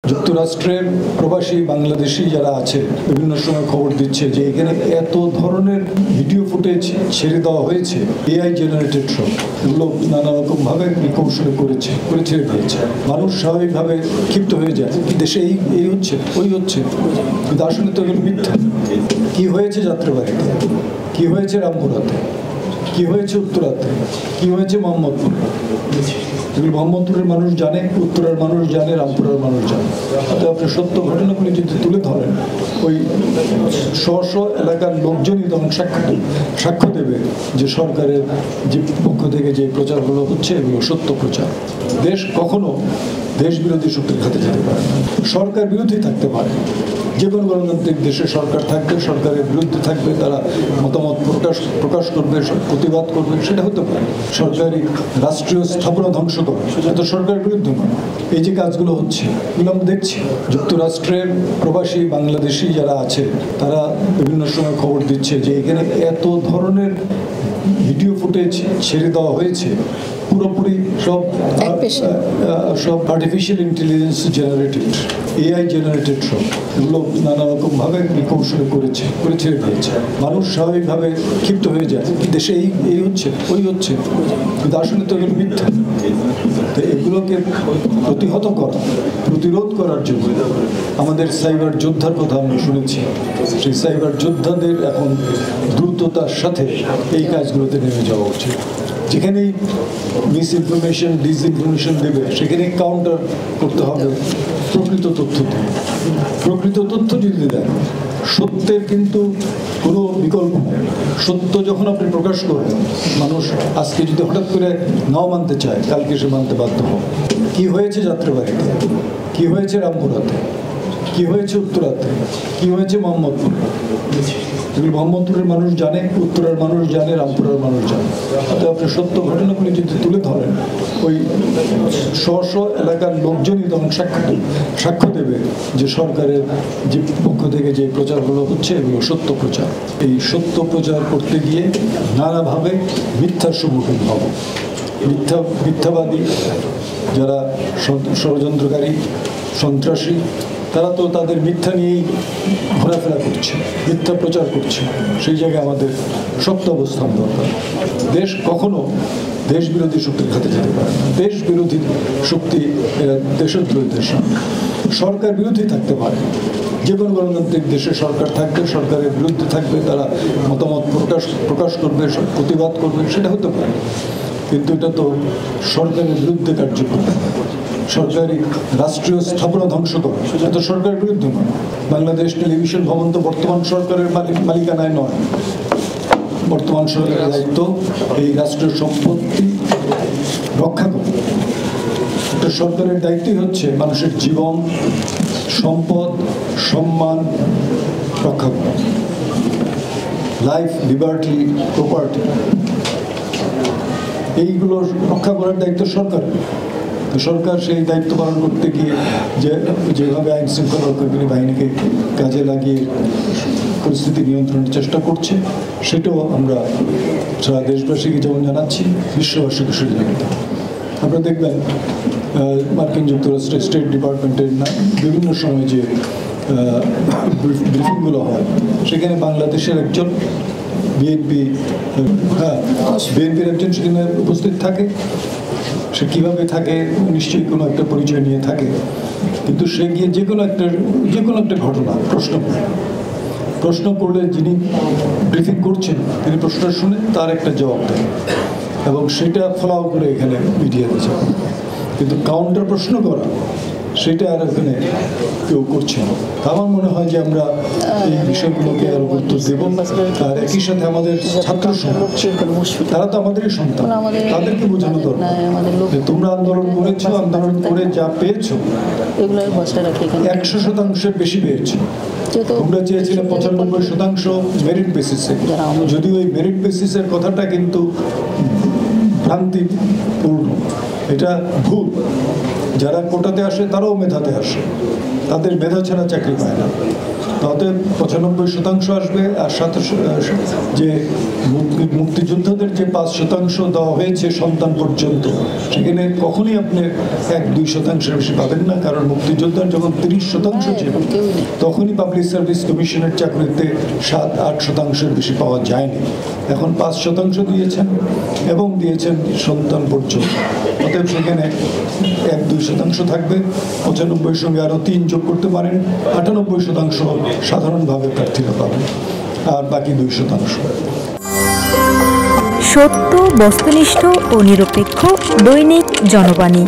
যুক্তরাষ্ট্রের প্রবাসী বাংলাদেশি যারা আছে বিভিন্ন সময় খবর দিচ্ছে যে এখানে এত ধরনের ভিডিও ফুটেজ ছেড়ে দেওয়া হয়েছে, এআই জেনারেটেড সব, এগুলো নানা রকম ভাবে কৌশলে করে ছেড়ে দিয়েছে। মানুষ স্বাভাবিকভাবে ক্ষিপ্ত হয়ে যায়, দেশে এই হচ্ছে ওই হচ্ছে, কিন্তু আসলে তো এগুলো মিথ্যা। কি হয়েছে যাত্রাবাড়িতে, কি হয়েছে রামপুরাতে, কি হয়েছে উত্তরাতে, কি হয়েছে মোহাম্মদপুরে, এগুলো মোহাম্মদপুরের মানুষ জানে, উত্তরের মানুষ জানে, রামপুরের মানুষ জানে। আপনি সত্য ঘটনাগুলি যদি তুলে ধরেন, ওই স্ব এলাকার লোকজনই তখন সাক্ষ্য দেবে যে সরকারের যে পক্ষ থেকে যে প্রচারগুলো হচ্ছে এগুলো সত্য প্রচার। দেশ কখনো দেশ বিরোধী শক্তির হাতে যেতে পারে না, সরকার বিরোধী থাকতে পারে। যে কোনো গণতান্ত্রিক দেশে সরকার থাকবে, সরকারের বিরুদ্ধে থাকবে, তারা মতামত প্রকাশ করবে, প্রতিবাদ করবে, সেটা হতে পারে। সরকারি রাষ্ট্রীয় স্থাপনা ধ্বংস করে সেটা তো সরকারের বিরুদ্ধে নয়। এই যে কাজগুলো হচ্ছে এগুলো আমরা দেখছি। যুক্তরাষ্ট্রের প্রবাসী বাংলাদেশি যারা আছে তারা বিভিন্ন সময় খবর দিচ্ছে যে এখানে এত ধরনের ভিডিও ফুটেজ ছেড়ে দেওয়া হয়েছে, পুরোপুরি সব artificial intelligence generated, AI generated সব, এগুলো নানা রকম ভাবে কৌশলে করে ছেড়ে দিয়েছে। মানুষ স্বাভাবিকভাবে ক্ষিপ্ত হয়ে যায়, দেশে এই হচ্ছে ওই হচ্ছে, কিন্তু আসলে তো এগুলো মিথ্যা। তো এগুলোকে প্রতিরোধ করার জন্য আমাদের সাইবার যোদ্ধার কথা আমরা শুনেছি। সেই সাইবার যোদ্ধাদের এখন দ্রুততার সাথে এই কাজগুলোতে নেমে যাওয়া উচিত। যেখানেই মিস ইনফরমেশন, ডিসইনফরমেশন দেবে সেখানেই কাউন্টার করতে হবে প্রকৃত তথ্য দিয়ে। প্রকৃত তথ্য যদি দেন, সত্যের কিন্তু কোনো বিকল্প নেই। সত্য যখন আপনি প্রকাশ করবেন, মানুষ আজকে যদি হঠাৎ করে নাও মানতে চায়, কালকে সে মানতে বাধ্য হবে। কি হয়েছে যাত্রাবাড়িতে, কি হয়েছে রামপুরাতে, কি হয়েছে উত্তরাতে, কি হয়েছে মোহাম্মদপুরে, এগুলো মোহাম্মদপুরের মানুষ জানে, উত্তরের মানুষ জানে, রামপুরের মানুষ জানে। আপনি সত্য ঘটনাগুলি যদি তুলে ধরেন, ওই স্ব এলাকার লোকজনই তখন সাক্ষ্য দেবে যে সরকারের যে পক্ষ থেকে যে প্রচারগুলো হচ্ছে এগুলো সত্য প্রচার। এই সত্য প্রচার করতে গিয়ে নানাভাবে মিথ্যার সম্মুখীন হব। মিথ্যাবাদী যারা ষড়যন্ত্রকারী, সন্ত্রাসী, তারা তো তাদের মিথ্যা নিয়েই ঘোরাফেরা করছে, মিথ্যা প্রচার করছে। সেই জায়গায় আমাদের শক্ত অবস্থান দরকার। দেশ কখনো দেশ বিরোধী শক্তির হাতে যেতে পারে না। দেশ বিরোধী শক্তি দেশদ্রোহীদের সঙ্গে সরকার বিরোধী থাকতে পারে। যে কোনো গণতান্ত্রিক দেশে সরকার থাকবে, সরকারের বিরুদ্ধে থাকবে, তারা মতামত প্রকাশ করবে, প্রতিবাদ করবে, সেটা হতে পারে। কিন্তু এটা তো সরকারের বিরুদ্ধে কার্যক্রম, সরকারি রাষ্ট্রীয় স্থাপনা ধ্বংস করে, সেটা তো সরকারের বিরুদ্ধে নয়। বাংলাদেশ টেলিভিশন ভবন তো বর্তমান সরকারের মালিকানায় নয়। বর্তমান সরকারের দায়িত্ব এই রাষ্ট্রীয় সম্পত্তি রক্ষা করা। একটা সরকারের দায়িত্বই হচ্ছে মানুষের জীবন, সম্পদ, সম্মান রক্ষা করা। লাইফ, লিবার্টি, প্রপার্টি, এইগুলো রক্ষা করার দায়িত্ব সরকারের। সরকার সেই দায়িত্ব পালন করতে গিয়ে যেভাবে আইন শৃঙ্খলা রক্ষাকারী বাহিনীকে কাজে লাগিয়ে পরিস্থিতি নিয়ন্ত্রণের চেষ্টা করছে, সেটাও আমরা সারা দেশবাসীকে যেমন জানাচ্ছি, বিশ্ববাসীকে সুযোগ দিতে। আপনারা দেখবেন মার্কিন যুক্তরাষ্ট্রের স্টেট ডিপার্টমেন্টের বিভিন্ন সময় যে ব্রিফিংগুলো হয়, সেখানে বাংলাদেশের একজন বিএনপির একজন সেখানে উপস্থিত থাকে। সে কীভাবে থাকে, নিশ্চয়ই কোনো একটা পরিচয় নিয়ে থাকে, কিন্তু সে গিয়ে যে কোনো একটা ঘটনা প্রশ্ন করলে যিনি ব্রিফিং করছেন তিনি প্রশ্নটা শুনে তার একটা জবাব দেন এবং সেটা ফলাও করে এখানে মিডিয়াতে যায়। কিন্তু কাউন্টার প্রশ্ন করা সেটা আর এখানে কেউ করছে না। আমার মনে হয় যে আমরা এই বিষয়গুলোকে আরো গুরুত্ব দেব। আর একই সাথে আমাদের ছাত্র সমাজ, তারা তো আমাদেরই সন্তান, তাদেরকে বোঝানো দরকার যে তোমরা আন্দোলন করেছো, আন্দোলন করে যা পেয়েছো 100% বেশি পেয়েছো। তোমরা চেয়েছিলে 95% মেরিট বেসিসে, যদিও এই মেরিট বেসিসের কথাটা কিন্তু ভ্রান্তিপূর্ণ, এটা ভুল। যারা কোটাতে আসে তারাও মেধাতে আসে, তাদের মেধা ছাড়া চাকরি পায় না। তাতে 95% আসবে। আর সাথে যে মুক্তিযোদ্ধাদের যে 5% দেওয়া হয়েছে সন্তান পর্যন্ত, সেখানে কখনই আপনি 1-2% বেশি পাবেন না। কারণ মুক্তিযোদ্ধার যখন 30% ছিল তখনই পাবলিক সার্ভিস কমিশনের চাকরিতে 7-8% বেশি পাওয়া যায়নি। এখন 5% দিয়েছেন এবং দিয়েছেন সন্তান পর্যন্ত। অতএব সেখানে 1-2% থাকবে। 95 সঙ্গে আরও 3 যোগ করতে পারেন, 98% সাধারণভাবে প্রার্থীরা পাবেন, আর বাকি 2%। সত্য, বস্তুনিষ্ঠ ও নিরপেক্ষ দৈনিক জনবাণী।